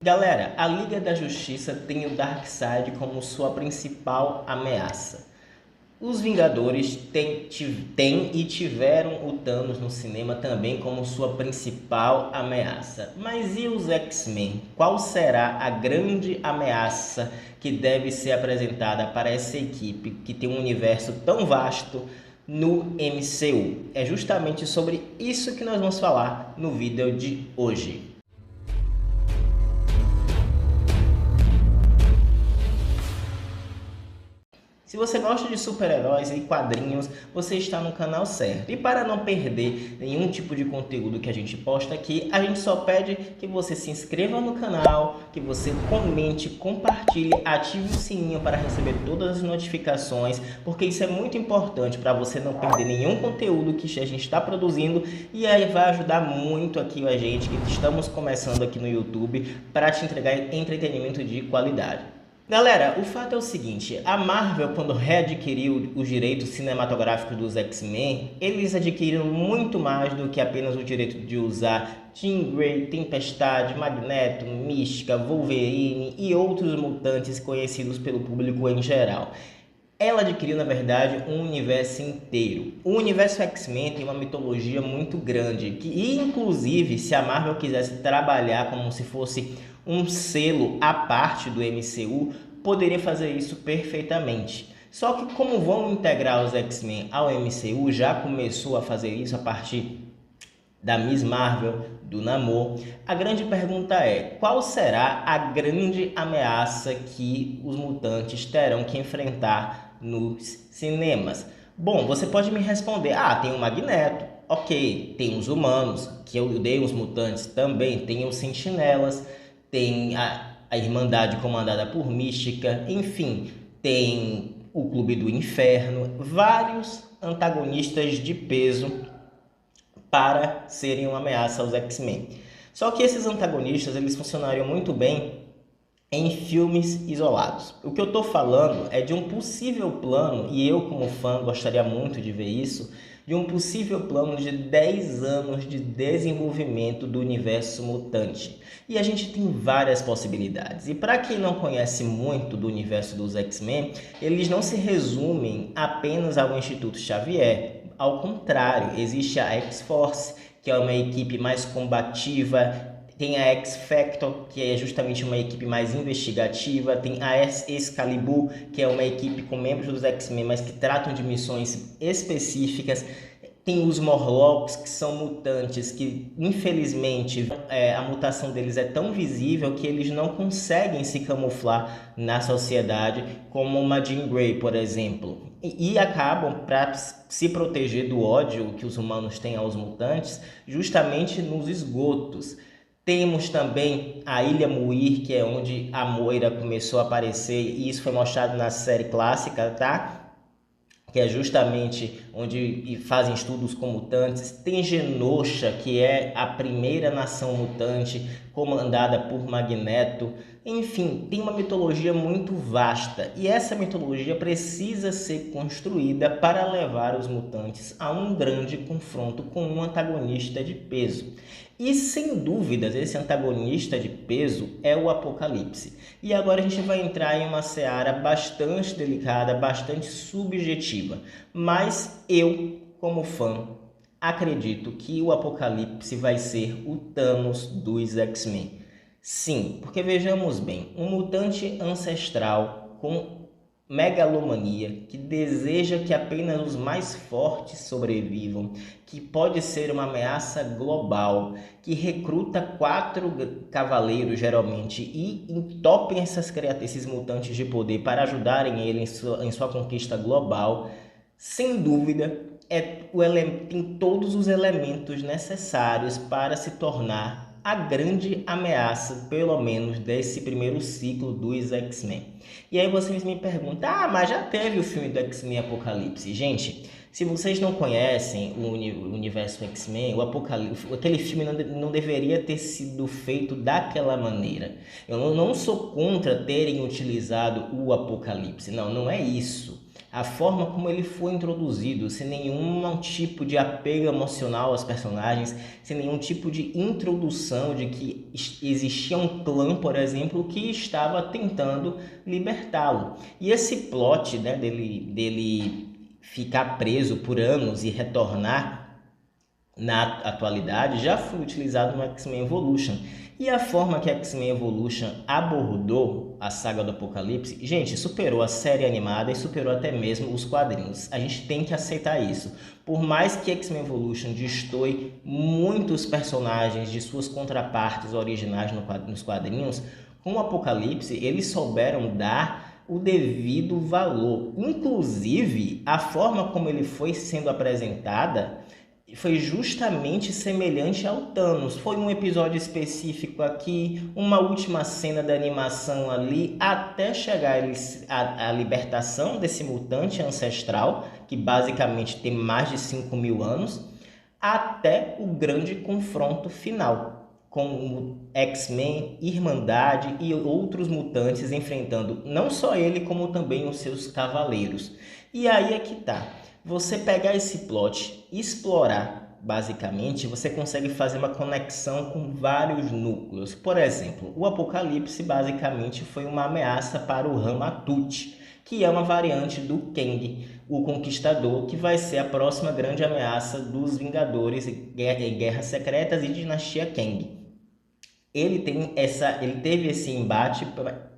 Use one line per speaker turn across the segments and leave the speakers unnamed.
Galera, a Liga da Justiça tem o Darkseid como sua principal ameaça. Os Vingadores têm e tiveram o Thanos no cinema também como sua principal ameaça. Mas e os X-Men? Qual será a grande ameaça que deve ser apresentada para essa equipe que tem um universo tão vasto no MCU? É justamente sobre isso que nós vamos falar no vídeo de hoje. Se você gosta de super-heróis e quadrinhos, você está no canal certo. E para não perder nenhum tipo de conteúdo que a gente posta aqui, a gente só pede que você se inscreva no canal, que você comente, compartilhe, ative o sininho para receber todas as notificações, porque isso é muito importante para você não perder nenhum conteúdo que a gente está produzindo, e aí vai ajudar muito aqui a gente que estamos começando aqui no YouTube para te entregar entretenimento de qualidade. Galera, o fato é o seguinte, a Marvel, quando readquiriu os direitos cinematográficos dos X-Men, eles adquiriram muito mais do que apenas o direito de usar Jean Grey, Tempestade, Magneto, Mística, Wolverine e outros mutantes conhecidos pelo público em geral. Ela adquiriu, na verdade, um universo inteiro. O universo X-Men tem uma mitologia muito grande, que inclusive, se a Marvel quisesse trabalhar como se fosse um selo à parte do MCU, poderia fazer isso perfeitamente. Só que como vão integrar os X-Men ao MCU, já começou a fazer isso a partir da Miss Marvel, do Namor. A grande pergunta é, qual será a grande ameaça que os mutantes terão que enfrentar nos cinemas? Bom, você pode me responder, tem o Magneto, ok, tem os humanos, que eu dei os mutantes também, tem os sentinelas, tem a Irmandade comandada por Mística, enfim, tem o Clube do Inferno, vários antagonistas de peso para serem uma ameaça aos X-Men. Só que esses antagonistas eles funcionariam muito bem em filmes isolados. O que eu estou falando é de um possível plano, e eu como fã gostaria muito de ver isso, de um possível plano de 10 anos de desenvolvimento do universo mutante. E a gente tem várias possibilidades. E para quem não conhece muito do universo dos X-Men, eles não se resumem apenas ao Instituto Xavier. Ao contrário, existe a X-Force, que é uma equipe mais combativa, tem a X-Factor, que é justamente uma equipe mais investigativa, tem a Excalibur, que é uma equipe com membros dos X-Men, mas que tratam de missões específicas. Tem os Morlocks, que são mutantes, que infelizmente a mutação deles é tão visível que eles não conseguem se camuflar na sociedade, como uma Jean Grey, por exemplo. E acabam, para se proteger do ódio que os humanos têm aos mutantes, justamente nos esgotos. Temos também a Ilha Muir, que é onde a Moira começou a aparecer, e isso foi mostrado na série clássica, tá? Que é justamente onde fazem estudos com mutantes. Tem Genosha, que é a primeira nação mutante comandada por Magneto. Enfim, tem uma mitologia muito vasta e essa mitologia precisa ser construída para levar os mutantes a um grande confronto com um antagonista de peso. E sem dúvidas, esse antagonista de peso é o Apocalipse. E agora a gente vai entrar em uma seara bastante delicada, bastante subjetiva. Mas eu, como fã, acredito que o Apocalipse vai ser o Thanos dos X-Men. Sim, porque vejamos bem, um mutante ancestral com megalomania, que deseja que apenas os mais fortes sobrevivam, que pode ser uma ameaça global, que recruta 4 cavaleiros geralmente e entopem esses mutantes de poder para ajudarem ele em sua conquista global, sem dúvida tem todos os elementos necessários para se tornar a grande ameaça, pelo menos, desse primeiro ciclo dos X-Men. E aí vocês me perguntam, mas já teve o filme do X-Men Apocalipse. Gente, Se vocês não conhecem o universo X-Men, o Apocalipse, aquele filme não deveria ter sido feito daquela maneira. Eu não sou contra terem utilizado o Apocalipse, não é isso. A forma como ele foi introduzido, sem nenhum tipo de apego emocional aos personagens, sem nenhum tipo de introdução de que existia um clã, por exemplo, que estava tentando libertá-lo. E esse plot, né, dele ficar preso por anos e retornar na atualidade já foi utilizado no X-Men Evolution. E a forma que X-Men Evolution abordou a saga do Apocalipse, gente, superou a série animada e superou até mesmo os quadrinhos. A gente tem que aceitar isso. Por mais que X-Men Evolution destoie muitos personagens de suas contrapartes originais nos quadrinhos, com o Apocalipse eles souberam dar o devido valor. Inclusive, a forma como ele foi sendo apresentada foi justamente semelhante ao Thanos. Foi um episódio específico aqui, uma última cena da animação ali, até chegar à libertação desse mutante ancestral, que basicamente tem mais de 5.000 anos, até o grande confronto final, com o X-Men, Irmandade e outros mutantes enfrentando não só ele, como também os seus cavaleiros. E aí é que tá. Você pegar esse plot, explorar, basicamente, você consegue fazer uma conexão com vários núcleos. Por exemplo, o Apocalipse basicamente foi uma ameaça para o Ramatut, que é uma variante do Kang, o Conquistador, que vai ser a próxima grande ameaça dos Vingadores, Guerras Secretas e Dinastia Kang. Ele teve esse embate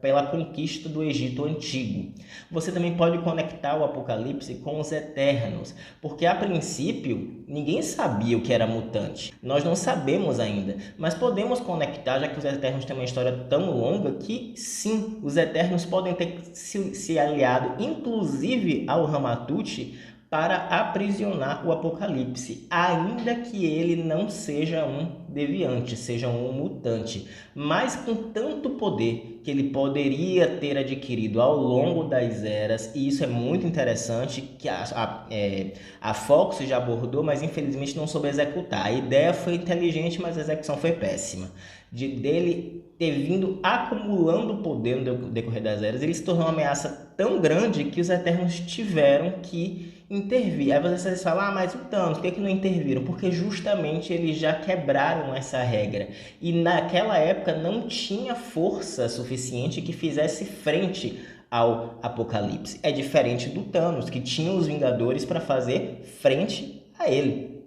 pela conquista do Egito Antigo. Você também pode conectar o Apocalipse com os Eternos, porque a princípio ninguém sabia o que era mutante. Nós não sabemos ainda, mas podemos conectar, já que os Eternos têm uma história tão longa, que sim, os Eternos podem ter se aliado, inclusive ao Ramatut, para aprisionar o Apocalipse, ainda que ele não seja um deviante, seja um mutante, mas com tanto poder que ele poderia ter adquirido ao longo das eras, e isso é muito interessante, que a Fox já abordou, mas infelizmente não soube executar. A ideia foi inteligente, mas a execução foi péssima. Dele ter vindo acumulando poder no decorrer das eras, ele se tornou uma ameaça tão grande que os Eternos tiveram que intervir. Aí vocês falam, mas o Thanos, por que não interviram? Porque justamente eles já quebraram essa regra. E naquela época não tinha força suficiente que fizesse frente ao Apocalipse. É diferente do Thanos, que tinha os Vingadores para fazer frente a ele.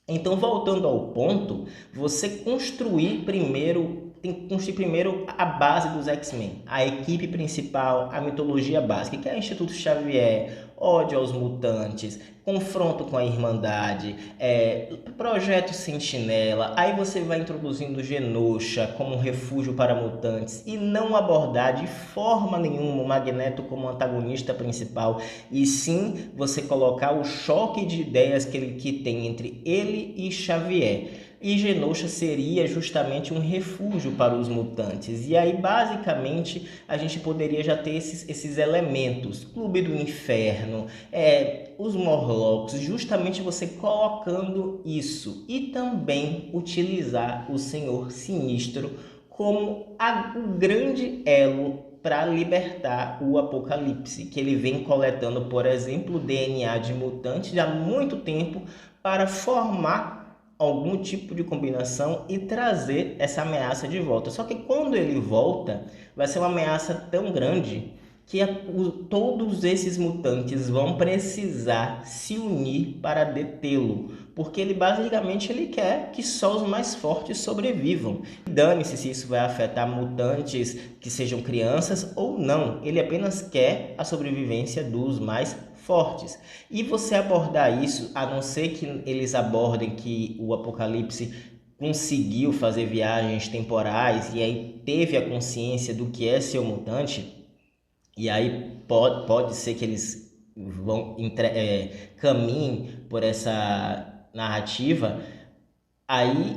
Então, voltando ao ponto, você tem que construir primeiro a base dos X-Men, a equipe principal, a mitologia básica, que é o Instituto Xavier, ódio aos mutantes, confronto com a Irmandade, projeto Sentinela. Aí você vai introduzindo Genosha como um refúgio para mutantes e não abordar de forma nenhuma o Magneto como antagonista principal, e sim você colocar o choque de ideias que tem entre ele e Xavier. E Genosha seria justamente um refúgio para os mutantes. E aí, basicamente, a gente poderia já ter esses elementos. Clube do Inferno, os Morlocks, justamente você colocando isso. E também utilizar o Senhor Sinistro como o grande elo para libertar o Apocalipse, que ele vem coletando, por exemplo, DNA de mutantes há muito tempo para formar algum tipo de combinação e trazer essa ameaça de volta. Só que quando ele volta, vai ser uma ameaça tão grande que todos esses mutantes vão precisar se unir para detê-lo, porque ele basicamente quer que só os mais fortes sobrevivam. Dane-se se isso vai afetar mutantes que sejam crianças ou não, ele apenas quer a sobrevivência dos mais fortes. E você abordar isso, a não ser que eles abordem que o Apocalipse conseguiu fazer viagens temporais e aí teve a consciência do que é ser um mutante, e aí pode ser que eles caminhem por essa narrativa, aí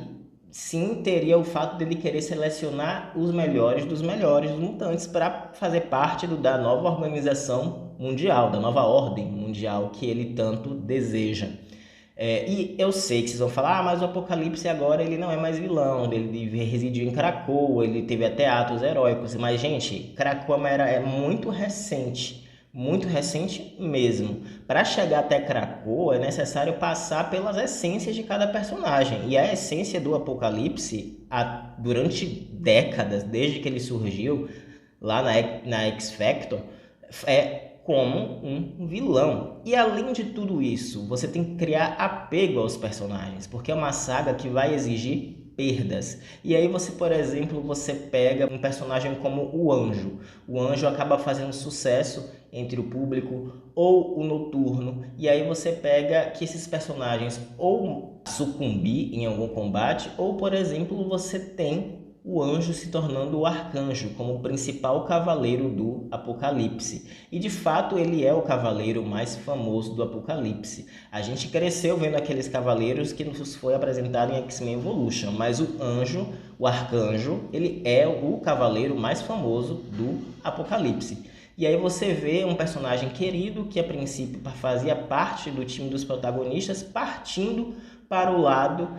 sim, teria o fato dele querer selecionar os melhores dos mutantes para fazer parte da nova organização mundial, da nova ordem mundial que ele tanto deseja. E eu sei que vocês vão falar, mas o Apocalipse agora ele não é mais vilão, ele residiu em Krakoa, ele teve até atos heróicos, mas gente, Krakoa é muito recente mesmo. Para chegar até Krakoa é necessário passar pelas essências de cada personagem, e a essência do Apocalipse, durante décadas, desde que ele surgiu lá na X Factor, é como um vilão. E além de tudo isso, você tem que criar apego aos personagens, porque é uma saga que vai exigir perdas. E aí você, por exemplo, você pega um personagem como o Anjo. O Anjo acaba fazendo sucesso entre o público, ou o Noturno. E aí você pega que esses personagens ou sucumbir em algum combate, ou, por exemplo, você tem o Anjo se tornando o Arcanjo, como o principal cavaleiro do Apocalipse. E de fato ele é o cavaleiro mais famoso do Apocalipse. A gente cresceu vendo aqueles cavaleiros que nos foi apresentado em X-Men Evolution, mas o Anjo, o Arcanjo, ele é o cavaleiro mais famoso do Apocalipse. E aí você vê um personagem querido que a princípio fazia parte do time dos protagonistas partindo para o lado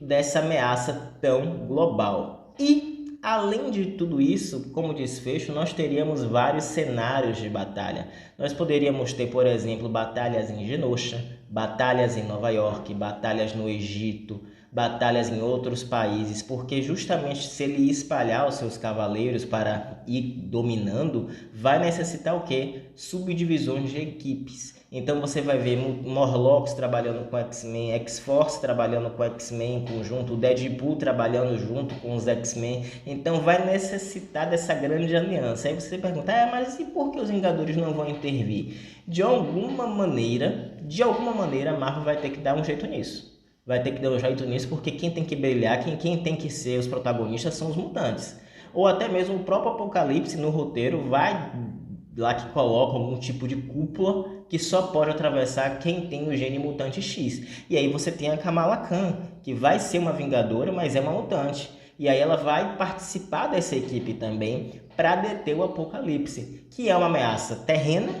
dessa ameaça tão global. E, além de tudo isso, como desfecho, nós teríamos vários cenários de batalha. Nós poderíamos ter, por exemplo, batalhas em Genosha, batalhas em Nova York, batalhas no Egito, batalhas em outros países, porque justamente se ele espalhar os seus cavaleiros para ir dominando, vai necessitar o quê? Subdivisões de equipes. Então você vai ver Morlocks trabalhando com X-Men, X-Force trabalhando com X-Men em conjunto, o Deadpool trabalhando junto com os X-Men. Então vai necessitar dessa grande aliança. Aí você pergunta, mas e por que os Vingadores não vão intervir? De alguma maneira, a Marvel vai ter que dar um jeito nisso. Vai ter que dar um jeito nisso porque quem tem que brilhar, quem tem que ser os protagonistas são os mutantes. Ou até mesmo o próprio Apocalipse no roteiro vai lá que coloca algum tipo de cúpula que só pode atravessar quem tem o gene mutante X. E aí você tem a Kamala Khan, que vai ser uma Vingadora, mas é uma mutante. E aí ela vai participar dessa equipe também para deter o Apocalipse, que é uma ameaça terrena,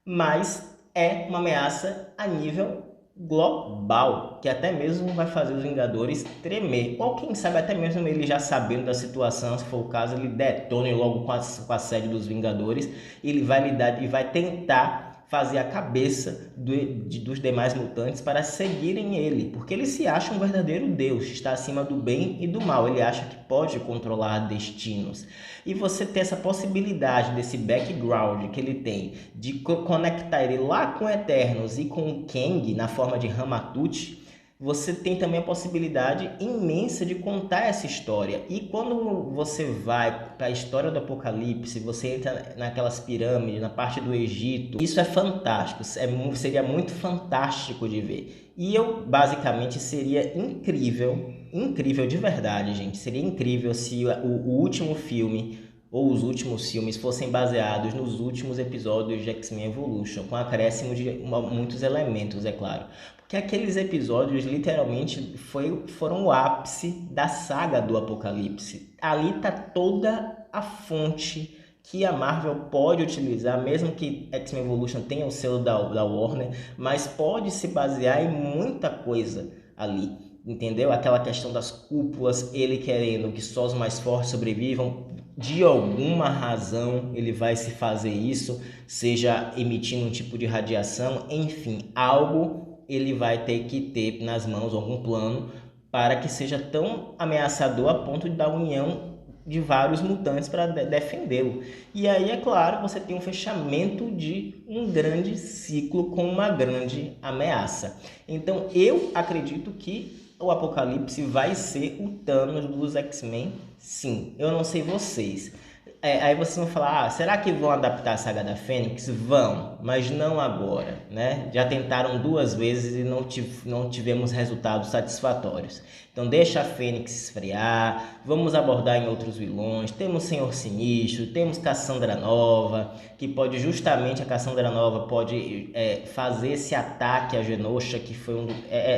mas é uma ameaça a nível global, que até mesmo vai fazer os Vingadores tremer. Ou quem sabe até mesmo ele já sabendo da situação, se for o caso, ele detone logo com a sede dos Vingadores. Ele vai lidar e vai tentar fazer a cabeça dos demais mutantes para seguirem ele, porque ele se acha um verdadeiro Deus, está acima do bem e do mal, ele acha que pode controlar destinos. E você ter essa possibilidade desse background que ele tem, de conectar ele lá com Eternos e com o Kang na forma de Ramatut, você tem também a possibilidade imensa de contar essa história. E quando você vai para a história do Apocalipse, você entra naquelas pirâmides, na parte do Egito, isso é fantástico, seria muito fantástico de ver. E basicamente, seria incrível de verdade, gente. Seria incrível se o último filme ou os últimos filmes fossem baseados nos últimos episódios de X-Men Evolution, com acréscimo de muitos elementos, é claro. Porque aqueles episódios literalmente foram o ápice da saga do Apocalipse. Ali está toda a fonte que a Marvel pode utilizar, mesmo que X-Men Evolution tenha o selo da Warner, mas pode se basear em muita coisa ali, entendeu? Aquela questão das cúpulas, ele querendo que só os mais fortes sobrevivam, de alguma razão ele vai se fazer isso, seja emitindo um tipo de radiação, enfim, algo ele vai ter que ter nas mãos, algum plano, para que seja tão ameaçador a ponto de dar união de vários mutantes para defendê-lo. E aí, é claro, você tem um fechamento de um grande ciclo com uma grande ameaça. Então, eu acredito que o Apocalipse vai ser o Thanos dos X-Men, sim. Eu não sei vocês. Aí vocês vão falar, será que vão adaptar a saga da Fênix? Vão, mas não agora, né? Já tentaram 2 vezes e não tivemos resultados satisfatórios. Então deixa a Fênix esfriar, vamos abordar em outros vilões. Temos Senhor Sinistro, temos Cassandra Nova, que pode justamente, a Cassandra Nova pode fazer esse ataque a Genosha, que foi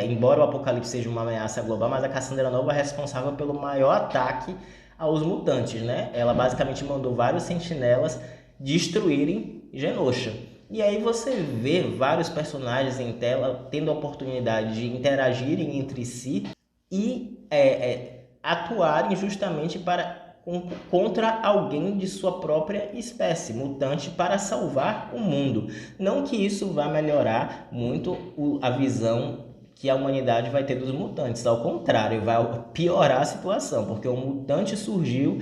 embora o Apocalipse seja uma ameaça global, mas a Cassandra Nova é responsável pelo maior ataque aos mutantes, né? Ela basicamente mandou vários sentinelas destruírem Genosha. E aí você vê vários personagens em tela tendo a oportunidade de interagirem entre si e atuarem justamente contra alguém de sua própria espécie, mutante, para salvar o mundo. Não que isso vá melhorar muito a visão que a humanidade vai ter dos mutantes. Ao contrário, vai piorar a situação, porque o mutante surgiu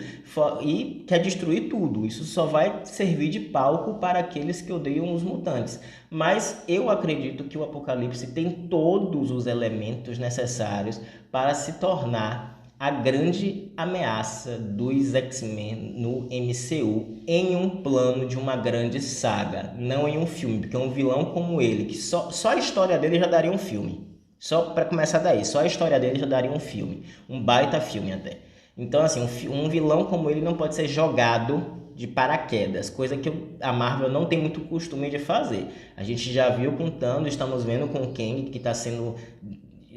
e quer destruir tudo. Isso só vai servir de palco para aqueles que odeiam os mutantes. Mas eu acredito que o Apocalipse tem todos os elementos necessários para se tornar a grande ameaça dos X-Men no MCU em um plano de uma grande saga, não em um filme, porque um vilão como ele, que só a história dele já daria um filme. Só para começar daí, só a história dele já daria um filme, um baita filme até. Então, assim, um vilão como ele não pode ser jogado de paraquedas, coisa que a Marvel não tem muito costume de fazer. A gente já viu com Thanos, estamos vendo com Kang, que está sendo...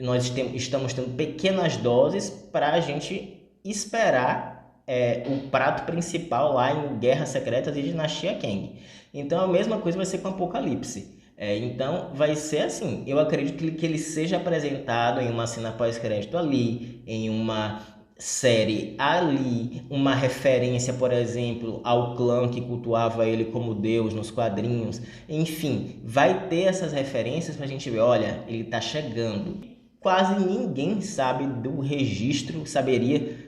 Nós estamos tendo pequenas doses para a gente esperar o prato principal lá em Guerras Secretas e Dinastia Kang. Então, a mesma coisa vai ser com Apocalipse. Então vai ser assim, eu acredito que ele seja apresentado em uma cena pós-crédito ali, em uma série ali, uma referência, por exemplo, ao clã que cultuava ele como Deus nos quadrinhos. Enfim, vai ter essas referências pra gente ver, olha, ele tá chegando. Quase ninguém saberia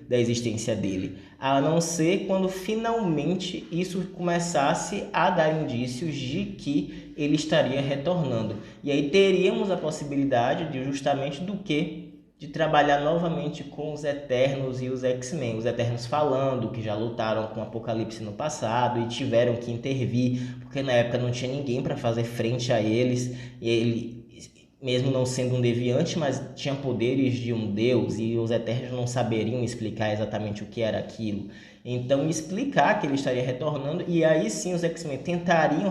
da existência dele, a não ser quando finalmente isso começasse a dar indícios de que ele estaria retornando. E aí teríamos a possibilidade de justamente de trabalhar novamente com os Eternos e os X-Men. Os Eternos falando que já lutaram com o Apocalipse no passado e tiveram que intervir, porque na época não tinha ninguém para fazer frente a eles, e ele, mesmo não sendo um deviante, mas tinha poderes de um deus, e os Eternos não saberiam explicar exatamente o que era aquilo. Então, explicar que ele estaria retornando, e aí sim os X-Men tentariam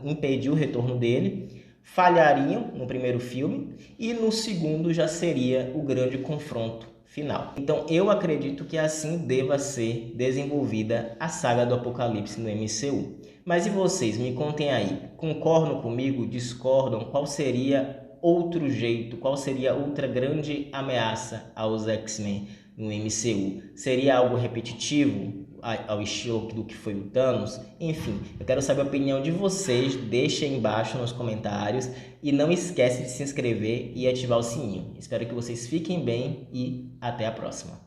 impedir o retorno dele, falhariam no primeiro filme, e no segundo já seria o grande confronto final. Então, eu acredito que assim deva ser desenvolvida a saga do Apocalipse no MCU. Mas e vocês? Me contem aí. Concordam comigo? Discordam? Qual seria outro jeito? Qual seria outra grande ameaça aos X-Men no MCU? Seria algo repetitivo ao estilo do que foi o Thanos? Enfim, eu quero saber a opinião de vocês. Deixa aí embaixo nos comentários e não esquece de se inscrever e ativar o sininho. Espero que vocês fiquem bem e até a próxima.